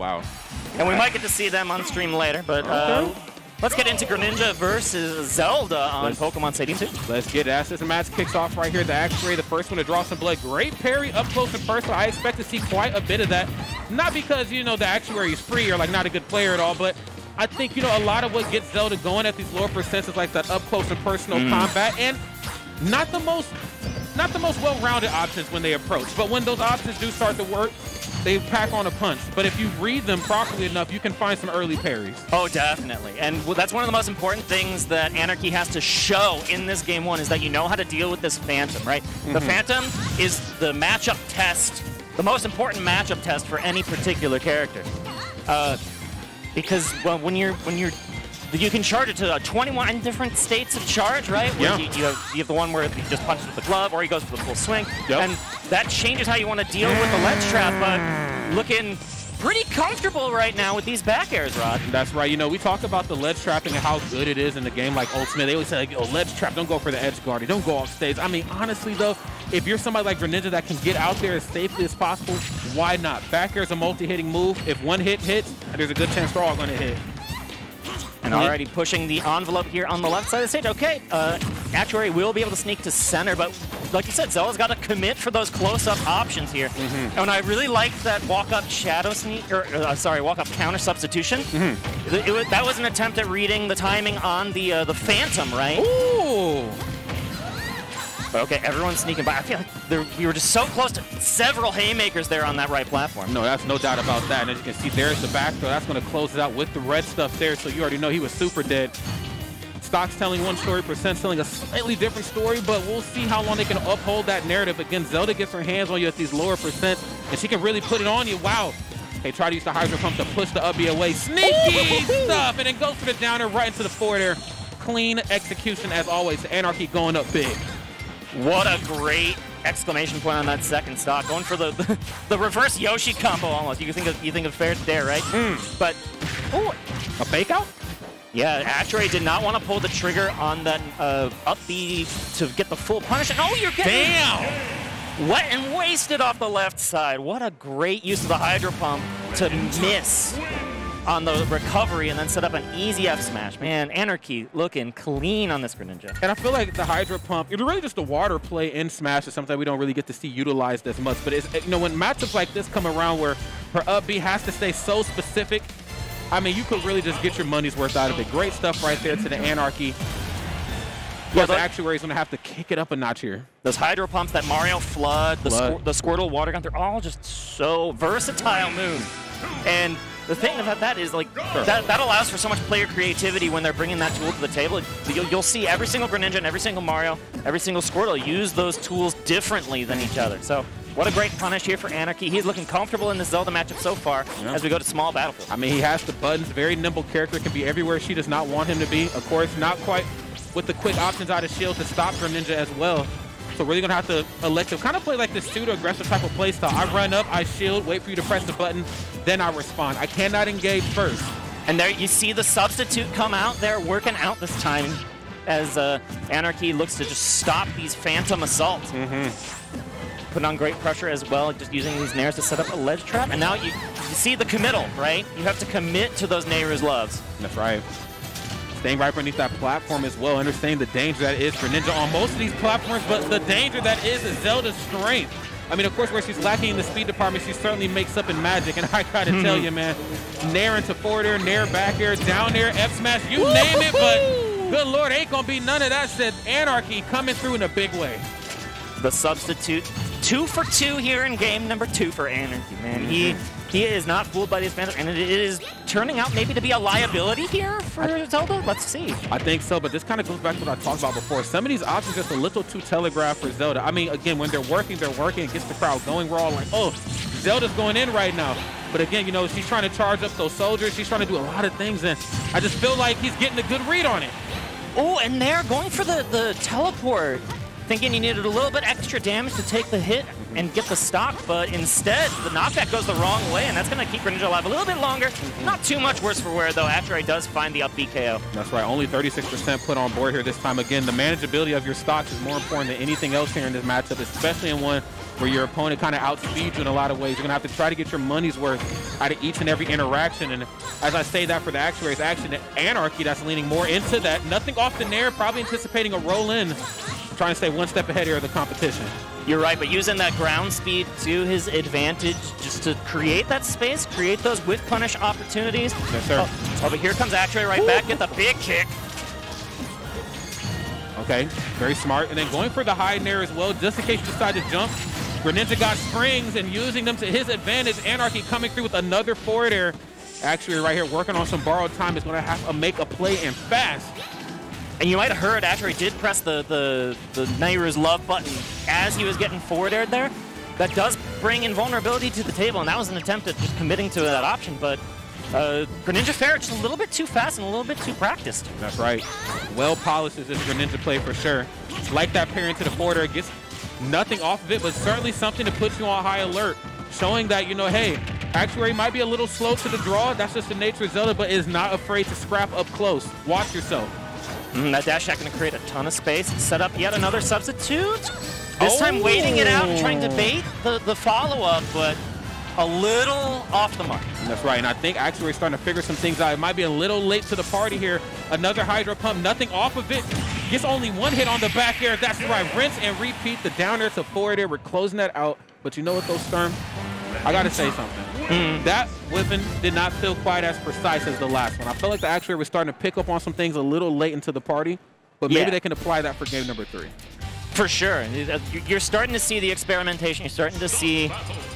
Wow. And we might get to see them on stream later, but let's get into Greninja versus Zelda on Pokemon Stadium 2. Let's get it. As the match kicks off right here, TheActuary, the first one to draw some blood. Great parry up close and personal. I expect to see quite a bit of that. Not because, you know, TheActuary is free or like not a good player at all, but I think, you know, a lot of what gets Zelda going at these lower percents is like that up close and personal combat, and not the most well-rounded options when they approach. But when those options do start to work, they pack on a punch. But if you read them properly enough, you can find some early parries. Oh, definitely. And that's one of the most important things that Anarchy has to show in this game 1 is that you know how to deal with this Phantom, right? The Phantom is the matchup test, the most important matchup test for any particular character. Because when you can charge it to 21 different states of charge, right? Where you have the one where he just punches with the glove, or he goes for the full swing, and that changes how you want to deal with the ledge trap. But looking pretty comfortable right now with these back airs, Rod. That's right. You know, we talk about the ledge trapping and how good it is in the game like Ultimate. They always say, like, oh, ledge trap, don't go for the edge guard, don't go off stage. I mean, honestly, though, if you're somebody like Greninja that can get out there as safely as possible, why not? Back air is a multi-hitting move. If one hit hits, there's a good chance they're all going to hit. And already pushing the envelope here on the left side of the stage. Okay, Actuary will be able to sneak to center, but like you said, Zelda's got to commit for those close-up options here. And I really liked that walk-up shadow sneak, or walk-up counter substitution. That was an attempt at reading the timing on the Phantom, right? Ooh! But okay, everyone's sneaking by. I feel like we were just so close to several haymakers there on that right platform. No, that's no doubt about that. And as you can see, there's the back throw. That's going to close it out with the red stuff there, so you already know he was super dead. Stock's telling one story, Percent's telling a slightly different story, but we'll see how long they can uphold that narrative. Again, Zelda gets her hands on you at these lower percents, and she can really put it on you. Wow. They try to use the Hydro Pump to push the up B away. Sneaky stuff, and then goes for the downer right into the forward air. Clean execution as always. Anarchy going up big. What a great exclamation point on that second stock. Going for the reverse Yoshi combo almost. You think of fair dare, right? But a fake out? Yeah, Actuary did not want to pull the trigger on that up B to get the full punish. And oh, you're getting wet and wasted off the left side. What a great use of the Hydro Pump to miss on the recovery and then set up an easy F smash. Man, Anarchy looking clean on this Greninja. And I feel like the Hydro Pump, it's really just the water play in Smash is something we don't really get to see utilized as much. But it's, you know, when matchups like this come around where her up B has to stay so specific, I mean, you could really just get your money's worth out of it. Great stuff right there to the Anarchy. Yeah, the Actuary's going to have to kick it up a notch here. Those Hydro Pumps, that Mario Flood, the Squirtle Water Gun, they're all just so versatile moves. And the thing about that is, like, that allows for so much player creativity when they're bringing that tool to the table. You'll see every single Greninja and every single Mario, every single Squirtle use those tools differently than each other. So what a great punish here for Anarchy. He's looking comfortable in this Zelda matchup so far as we go to small battlefield. I mean, he has the buttons. Very nimble character. Can be everywhere she does not want him to be. Of course, not quite with the quick options out of shield to stop Greninja as well. So really gonna have to elect to kind of play like this pseudo-aggressive type of play style. I run up, I shield, wait for you to press the button, then I respond. I cannot engage first. And there you see the substitute come out there working out this time as Anarchy looks to just stop these Phantom assaults. Putting on great pressure as well, just using these nairs to set up a ledge trap. And now you see the committal, right? You have to commit to those Nehru's loves. That's right. Staying right beneath that platform as well, understanding the danger that is for Ninja on most of these platforms, but the danger that is Zelda's strength. I mean, of course, where she's lacking in the speed department, she certainly makes up in magic, and I gotta tell you, man, Nair into forward air, Nair back air, down air, F smash, you name it, but good lord, ain't gonna be none of that shit. Anarchy coming through in a big way. The substitute, 2 for 2 here in game number 2 for Anarchy, man. He is not fooled by these Phantom, and it is turning out maybe to be a liability here for Zelda. Let's see. I think so, but this kind of goes back to what I talked about before. Some of these options just a little too telegraphed for Zelda. I mean, again, when they're working, it gets the crowd going. We're all like, oh, Zelda's going in right now. But again, you know, she's trying to charge up those soldiers. She's trying to do a lot of things, and I just feel like he's getting a good read on it. Oh, and they're going for the teleport. Thinking he needed a little bit extra damage to take the hit and get the stock, but instead the knockback goes the wrong way, and that's going to keep Greninja alive a little bit longer. Not too much worse for wear, though. Actuary does find the up B KO. That's right. Only 36% put on board here this time. Again, the manageability of your stocks is more important than anything else here in this matchup, especially in one where your opponent kind of outspeeds you in a lot of ways. You're going to have to try to get your money's worth out of each and every interaction. And as I say that for the Actuary, it's actually Anarchy that's leaning more into that. Nothing off the nair, probably anticipating a roll in, trying to stay one step ahead here of the competition. You're right, but using that ground speed to his advantage just to create that space, create those whiff punish opportunities. Yes, sir. Oh, but here comes Actuary right back, get the big kick. Okay, very smart. And then going for the high nair as well, just in case you decide to jump. Greninja got springs and using them to his advantage. Anarchy coming through with another forward air. Actually, right here, working on some borrowed time, is going to have to make a play and fast. And you might have heard Actuary did press the Nairu's love button as he was getting forward aired there. That does bring invulnerability to the table, and that was an attempt at just committing to that option, but Greninja Fair just a little bit too fast and a little bit too practiced. That's right. Well polished is this Greninja play for sure. Like that parry into the forward air, gets nothing off of it, but certainly something to put you on high alert, showing that, you know, hey, Actuary might be a little slow to the draw. That's just the nature of Zelda, but is not afraid to scrap up close. Watch yourself. That dash attack going to create a ton of space. Set up yet another substitute. This time waiting it out and trying to bait the follow-up, but a little off the mark. That's right, and I think Actuary's starting to figure some things out. It might be a little late to the party here. Another Hydro Pump, nothing off of it. Gets only one hit on the back air. That's right, rinse and repeat. The down air to forward air. We're closing that out. But you know what, though, Sturm? I got to say something. That whipping did not feel quite as precise as the last one. I felt like the Actuary was starting to pick up on some things a little late into the party, but maybe they can apply that for game number 3. For sure. You're starting to see the experimentation. You're starting to see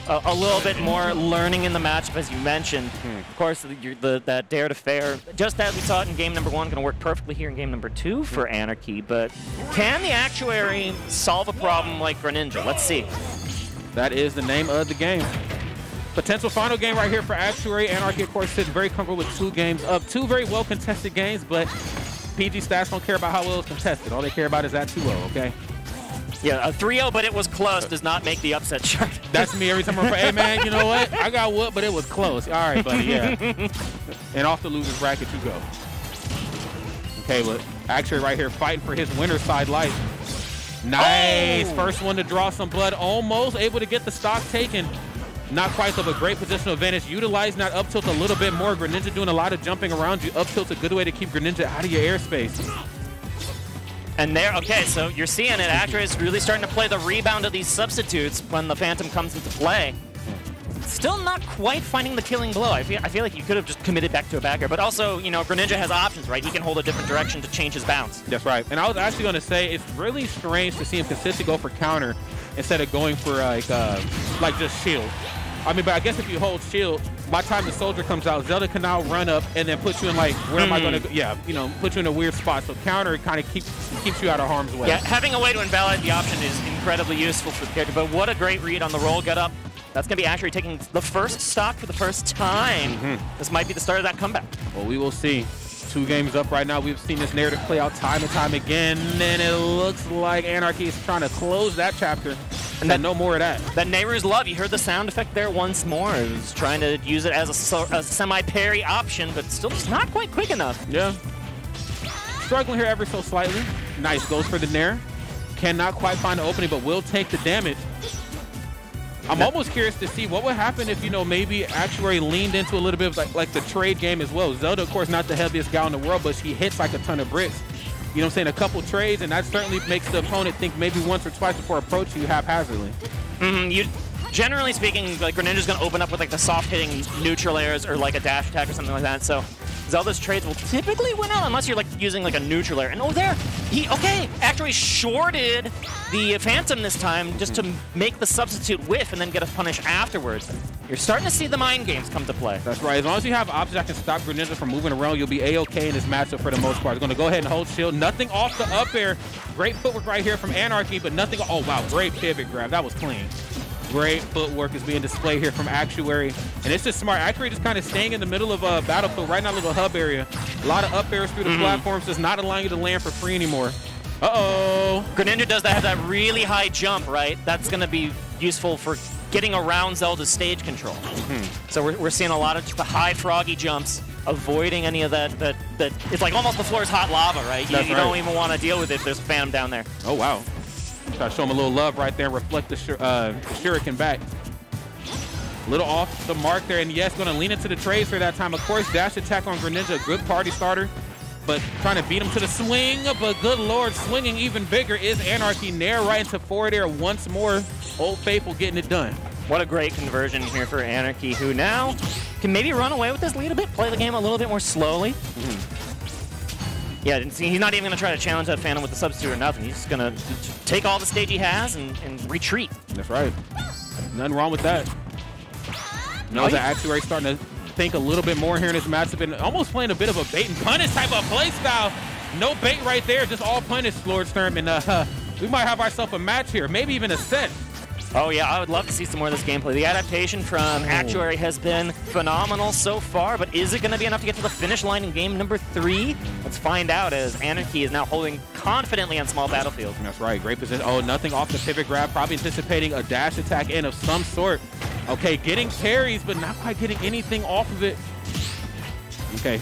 a little bit more learning in the matchup, as you mentioned. Of course, that dare to fair, just as we saw it in game number 1, going to work perfectly here in game number 2 for Anarchy. But can the Actuary solve a problem like Greninja? Let's see. That is the name of the game. Potential final game right here for Actuary. Anarchy, of course, sitting very comfortable with 2 games up. 2 very well-contested games, but PG Stats don't care about how well it's contested. All they care about is that 2-0, okay? Yeah, a 3-0, but it was close, does not make the upset chart. That's me every time I'm hey, man, you know what? I got whooped, but it was close. All right, buddy, yeah. And off the loser's bracket you go. Okay, but Actuary right here fighting for his winner's side life. Nice. First one to draw some blood. Almost able to get the stock taken. Not quite, though, but great positional advantage. Utilizing that up tilt a little bit more. Greninja doing a lot of jumping around you. Up tilt's a good way to keep Greninja out of your airspace. And there, okay, so you're seeing it. Actuary is really starting to play the rebound of these substitutes when the Phantom comes into play. Still not quite finding the killing blow. I feel like you could have just committed back to a back air, but also, you know, Greninja has options, right? He can hold a different direction to change his bounce. That's right. And I was actually going to say it's really strange to see him consistently go for counter instead of going for like just shield. I mean, but I guess if you hold shield, by the time the soldier comes out, Zelda can now run up and then put you in like, where am I going to go? Yeah, you know, put you in a weird spot. So counter kind of keeps you out of harm's way. Yeah, having a way to invalidate the option is incredibly useful for the character, but what a great read on the roll get up. That's going to be Actuary taking the first stock for the first time. This might be the start of that comeback. Well, we will see. 2 games up right now. We've seen this narrative play out time and time again, and it looks like Anarchy is trying to close that chapter. And then no more of that. That Nairu's love, you heard the sound effect there once more. It was trying to use it as a semi-parry option, but still just not quite quick enough. Yeah. Struggling here ever so slightly. Nice, goes for the nair. Cannot quite find the opening, but will take the damage. I'm almost curious to see what would happen if, you know, maybe Actuary leaned into a little bit of like the trade game as well. Zelda, of course, not the heaviest gal in the world, but she hits like a ton of bricks. You know what I'm saying? A couple trades, and that certainly makes the opponent think maybe once or twice before approaching you haphazardly. Generally speaking, like Greninja's going to open up with like the soft-hitting neutral airs or like a dash attack or something like that. So Zelda's trades will typically win out unless you're like using like a neutral air. And okay, Actually shorted the Phantom this time just to make the substitute whiff and then get a punish afterwards. You're starting to see the mind games come to play. That's right. As long as you have options that can stop Greninja from moving around, you'll be A-okay in this matchup for the most part. They're going to go ahead and hold shield. Nothing off the up air. Great footwork right here from Anarchy, but nothing. Oh, wow. Great pivot grab. That was clean. Great footwork is being displayed here from Actuary. And it's just smart. Actuary just kind of staying in the middle of a battlefield, right in that little hub area. A lot of up airs through the platforms, just not allowing you to land for free anymore. Uh-oh. Greninja does have that really high jump, right? That's going to be useful for getting around Zelda's stage control. So we're seeing a lot of just the high froggy jumps, avoiding any of that it's like almost the floor is hot lava, right? You don't even want to deal with it if there's a Phantom down there. Oh, wow. Try to show him a little love right there and reflect the shuriken back. A little off the mark there, and yes, going to lean into the trades for that time. Of course, dash attack on Greninja, good party starter, but trying to beat him to the swing. But good lord, swinging even bigger is Anarchy. Nair right into forward air once more. Old Faithful getting it done. What a great conversion here for Anarchy, who now can maybe run away with this lead a bit, play the game a little bit more slowly. Yeah, he's not even going to try to challenge that Phantom with the substitute or nothing. He's just going to take all the stage he has and retreat. That's right. Nothing wrong with that. Knows that TheActuary starting to think a little bit more here in this matchup and almost playing a bit of a bait and punish type of play style. No bait right there, just all punish, Lord Sturm. And we might have ourselves a match here, maybe even a set. Oh yeah, I would love to see some more of this gameplay. The adaptation from TheActuary has been phenomenal so far, but is it going to be enough to get to the finish line in game number 3? Let's find out, as Anarchy is now holding confidently on small battlefield. That's right, great position. Oh, nothing off the pivot grab, probably anticipating a dash attack in of some sort. Okay, getting parries, but not quite getting anything off of it. Okay,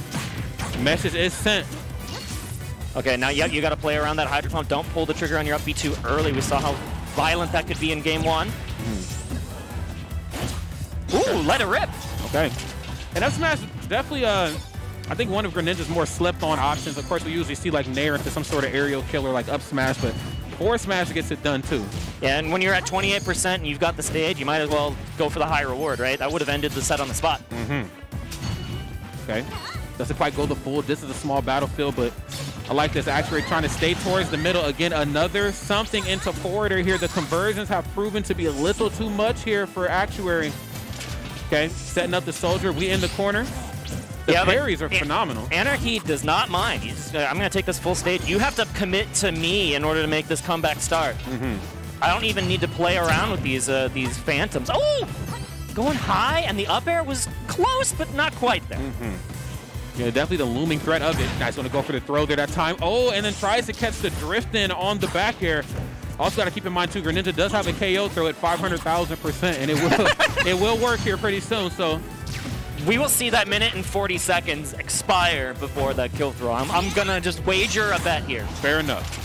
message is sent. Okay, now you got to play around that Hydro Pump. Don't pull the trigger on your up B too early. We saw how violent that could be in game 1. Ooh, let it rip. Okay. And up smash definitely, I think one of Greninja's more slept on options. Of course, we usually see like Nair into some sort of aerial killer like up smash, but forward smash gets it done too. Yeah, and when you're at 28% and you've got the stage, you might as well go for the high reward, right? That would have ended the set on the spot. Okay. Doesn't quite go the full. This is a small battlefield, but I like this. Actually trying to stay towards the middle. Again, another something into forwarder here. The conversions have proven to be a little too much here for TheActuary. Okay, setting up the soldier. We in the corner. The parries are phenomenal. Anarchy does not mind. He's just, I'm going to take this full stage. You have to commit to me in order to make this comeback start. I don't even need to play around with these phantoms. Oh! Going high, and the up air was close, but not quite there. Yeah, definitely the looming threat of it. Guy's going to go for the throw there that time. Oh, and then tries to catch the drift in on the back air. Also got to keep in mind, too, Greninja does have a KO throw at 500,000%, and it will work here pretty soon. So we will see that minute and 40 seconds expire before that kill throw. I'm going to just wager a bet here. Fair enough.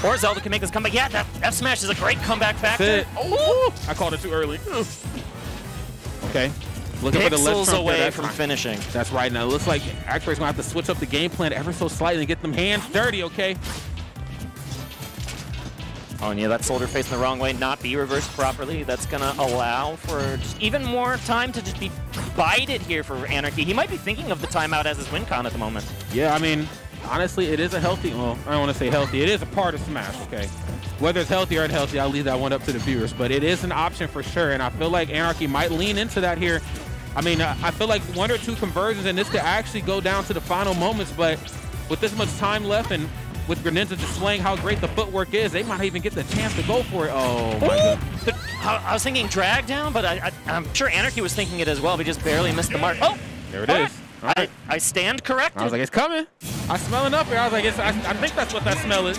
Or Zelda can make this comeback. Yeah, that F smash is a great comeback factor. Oh, I called it too early. Okay. Looking for the left trump away from finishing. That's right. Now it looks like TheActuary's going to have to switch up the game plan ever so slightly and get them hands dirty, okay? Oh, and yeah, that soldier facing the wrong way, not be reversed properly. That's going to allow for just even more time to just be bided here for Anarchy. He might be thinking of the timeout as his win con at the moment. Yeah, I mean, honestly, it is a healthy, well, I don't want to say healthy. It is a part of Smash, okay? Whether it's healthy or unhealthy, I'll leave that one up to the viewers. But it is an option for sure, and I feel like Anarchy might lean into that here. I mean, I feel like 1 or 2 conversions, and this could actually go down to the final moments, but with this much time left and with Greninja displaying how great the footwork is, they might even get the chance to go for it. Oh, my God. I was thinking drag down, but I'm sure Anarchy was thinking it as well. We just barely missed the mark. Oh! There it is. I stand corrected. I was like, it's coming. I smell it up here. I was like, I think that's what that smell is.